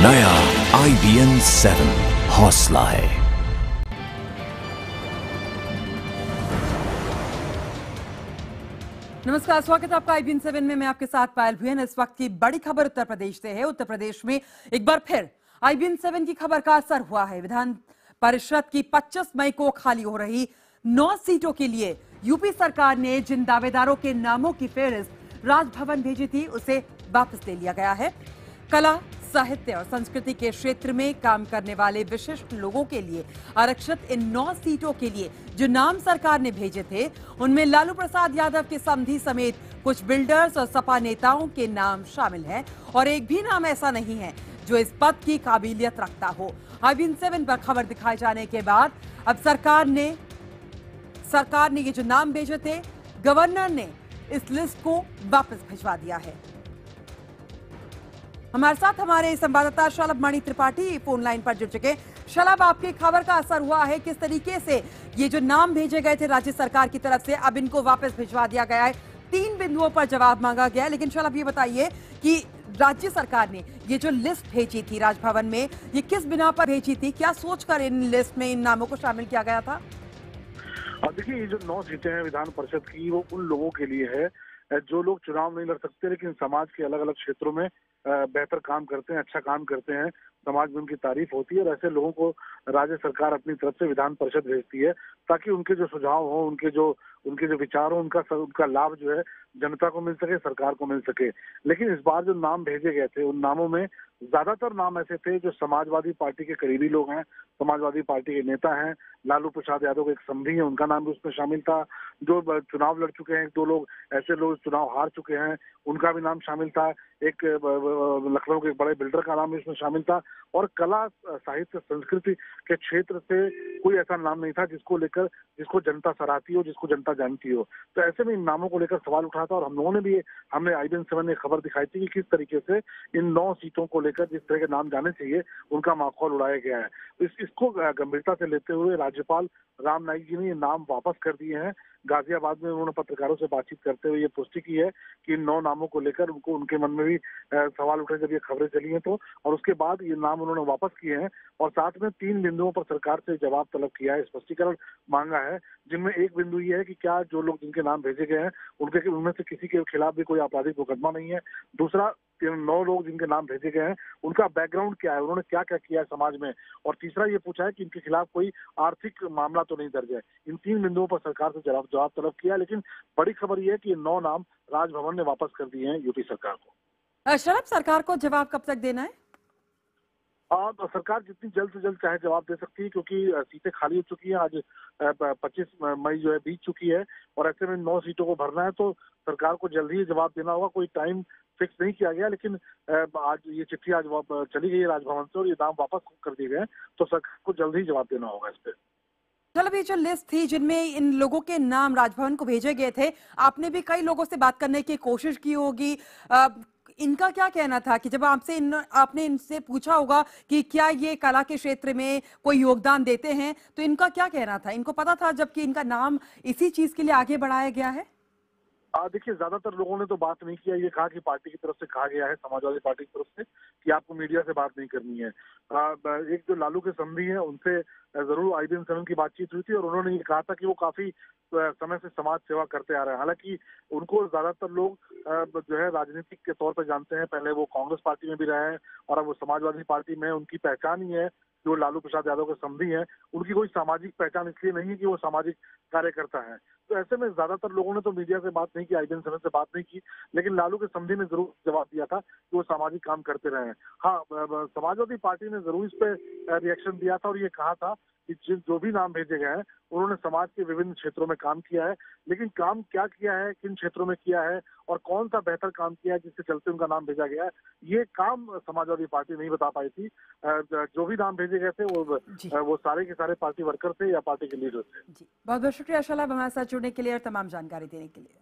नया IBN 7 हौसला है। नमस्कार, स्वागत है आपका IBN 7 में। मैं आपके साथ पायल भुयन। इस वक्त की बड़ी खबर उत्तर प्रदेश से है। उत्तर प्रदेश में एक बार फिर IBN 7 की खबर का असर हुआ है। विधान परिषद की 25 मई को खाली हो रही 9 सीटों के लिए यूपी सरकार ने जिन दावेदारों के नामों की फेहरिस्त राजभवन भेजी थी, उसे वापस ले लिया गया है। कला, साहित्य और संस्कृति के क्षेत्र में काम करने वाले विशिष्ट लोगों के लिए आरक्षित इन 9 सीटों के लिए जो नाम सरकार ने भेजे थे, उनमें लालू प्रसाद यादव के समधी समेत कुछ बिल्डर्स और सपा नेताओं के नाम शामिल हैं और एक भी नाम ऐसा नहीं है जो इस पद की काबिलियत रखता हो। IBN 7 पर खबर दिखाए जाने के बाद अब सरकार ने ये जो नाम भेजे थे, गवर्नर ने इस लिस्ट को वापस भिजवा दिया है। हमारे साथ हमारे संवाददाता शलभ मणि त्रिपाठी फोन लाइन पर जुड़ चुके। शलभ, आपकी खबर का असर हुआ है, किस तरीके से ये जो नाम भेजे गए थे राज्य सरकार की तरफ से, अब इनको वापस भिजवा दिया गया है। 3 बिंदुओं पर जवाब मांगा गया है, लेकिन शलभ ये बताइए कि राज्य सरकार ने ये जो लिस्ट भेजी थी राजभवन में, ये किस बिना पर भेजी थी? क्या सोचकर इन लिस्ट में इन नामों को शामिल किया गया था? देखिए, ये जो 9 सीटें हैं विधान परिषद की, वो उन लोगों के लिए है जो लोग चुनाव नहीं लड़ सकते लेकिन समाज के अलग अलग क्षेत्रों में बेहतर काम करते हैं, अच्छा काम करते हैं, समाज में उनकी तारीफ होती है और ऐसे लोगों को राज्य सरकार अपनी तरफ से विधान परिषद भेजती है ताकि उनके जो सुझाव हो, उनके जो विचार हो, उनका लाभ जो है जनता को मिल सके, सरकार को मिल सके। लेकिन इस बार जो नाम भेजे गए थे, उन नामों में ज्यादातर नाम ऐसे थे जो समाजवादी पार्टी के करीबी लोग हैं, समाजवादी पार्टी के नेता हैं। लालू प्रसाद यादव के एक समधी है, उनका नाम भी उसमें शामिल था। जो चुनाव लड़ चुके हैं, 2 लोग ऐसे लोग चुनाव हार चुके हैं, उनका भी नाम शामिल था। एक लखनऊ के एक बड़े बिल्डर का नाम भी इसमें शामिल था। और कला, साहित्य, संस्कृति के क्षेत्र से कोई ऐसा नाम नहीं था जिसको जनता सराहती हो, जिसको जनता जानती हो। तो ऐसे में इन नामों को लेकर सवाल उठा था और हमने IBN 7 में खबर दिखाई थी कि किस तरीके से इन 9 सीटों को लेकर जिस तरह के नाम जाने चाहिए, उनका माखौल उड़ाया गया है। इसको गंभीरता से लेते हुए राज्यपाल राम नाईक जी ने ये नाम वापस कर दिए हैं। गाजियाबाद में उन्होंने पत्रकारों से बातचीत करते हुए ये पुष्टि की है कि इन 9 नामों को लेकर उनके मन में भी सवाल उठे जब ये खबरें चली हैं तो, और उसके बाद ये नाम उन्होंने वापस किए हैं और साथ में 3 बिंदुओं पर सरकार से जवाब तलब किया है, स्पष्टीकरण मांगा है। जिनमें एक बिंदु ये है कि क्या जो लोग जिनके नाम भेजे गए हैं उनमें से किसी के खिलाफ भी कोई आपराधिक मुकदमा नहीं है। दूसरा, 9 लोग जिनके नाम भेजे गए हैं उनका बैकग्राउंड क्या है, उन्होंने क्या क्या किया है समाज में। और तीसरा ये पूछा है कि इनके खिलाफ कोई आर्थिक मामला तो नहीं दर्ज है। इन 3 बिंदुओं पर सरकार से जवाब तलब किया, लेकिन बड़ी खबर यह है कि ये 9 नाम राजभवन ने वापस कर दिए हैं यूपी सरकार को। शलभ, सरकार को जवाब कब तक देना है? सरकार जितनी जल्द से जल्द चाहे जवाब दे सकती है, क्योंकि सीटें खाली हो चुकी हैं। आज 25 मई जो है बीत चुकी है और ऐसे में 9 सीटों को भरना है तो सरकार को जल्द ही जवाब देना होगा। कोई टाइम फिक्स नहीं किया गया, लेकिन आज ये चिट्ठी आज चली गई है राजभवन से और ये नाम वापस कर दिए गए, तो सरकार को जल्द ही जवाब देना होगा इस पर। चलो, ये जो लिस्ट थी जिनमें इन लोगों के नाम राजभवन को भेजे गए थे, आपने भी कई लोगों से बात करने की कोशिश की होगी। इनका क्या कहना था कि जब आपने इनसे पूछा होगा कि क्या ये कला के क्षेत्र में कोई योगदान देते हैं, तो इनका क्या कहना था? इनको पता था जबकि इनका नाम इसी चीज के लिए आगे बढ़ाया गया है? देखिए, ज्यादातर लोगों ने तो बात नहीं किया। ये कहा कि पार्टी की तरफ से कहा गया है, समाजवादी पार्टी की तरफ से, कि आपको मीडिया से बात नहीं करनी है। एक जो लालू के समधी हैं उनसे जरूर IBN 7 की बातचीत हुई थी और उन्होंने ये कहा था कि वो काफी समय से समाज सेवा करते आ रहे हैं। हालांकि उनको ज्यादातर लोग जो है राजनीतिक के तौर पर जानते हैं। पहले वो कांग्रेस पार्टी में भी रहे हैं और अब वो समाजवादी पार्टी में, उनकी पहचान ही है जो लालू प्रसाद यादव के समधी हैं। उनकी कोई सामाजिक पहचान इसलिए नहीं है कि वो सामाजिक कार्यकर्ता है। तो ऐसे में ज्यादातर लोगों ने तो मीडिया से बात नहीं की, IBN 7 से बात नहीं की, लेकिन लालू के समधी ने जरूर जवाब दिया था कि वो सामाजिक काम करते रहे हैं। हाँ, समाजवादी पार्टी ने जरूर इस पे रिएक्शन दिया था और ये कहा था कि जो भी नाम भेजे गए हैं उन्होंने समाज के विभिन्न क्षेत्रों में काम किया है, लेकिन काम क्या किया है, किन क्षेत्रों में किया है और कौन सा बेहतर काम किया है जिसके चलते उनका नाम भेजा गया है, ये काम समाजवादी पार्टी नहीं बता पाई थी। जो भी नाम भेजे गए थे वो सारे के सारे पार्टी वर्कर थे या पार्टी के लीडर थे। जी, बहुत बहुत शुक्रिया शलभ, हमारे साथ जुड़ने के लिए और तमाम जानकारी देने के लिए।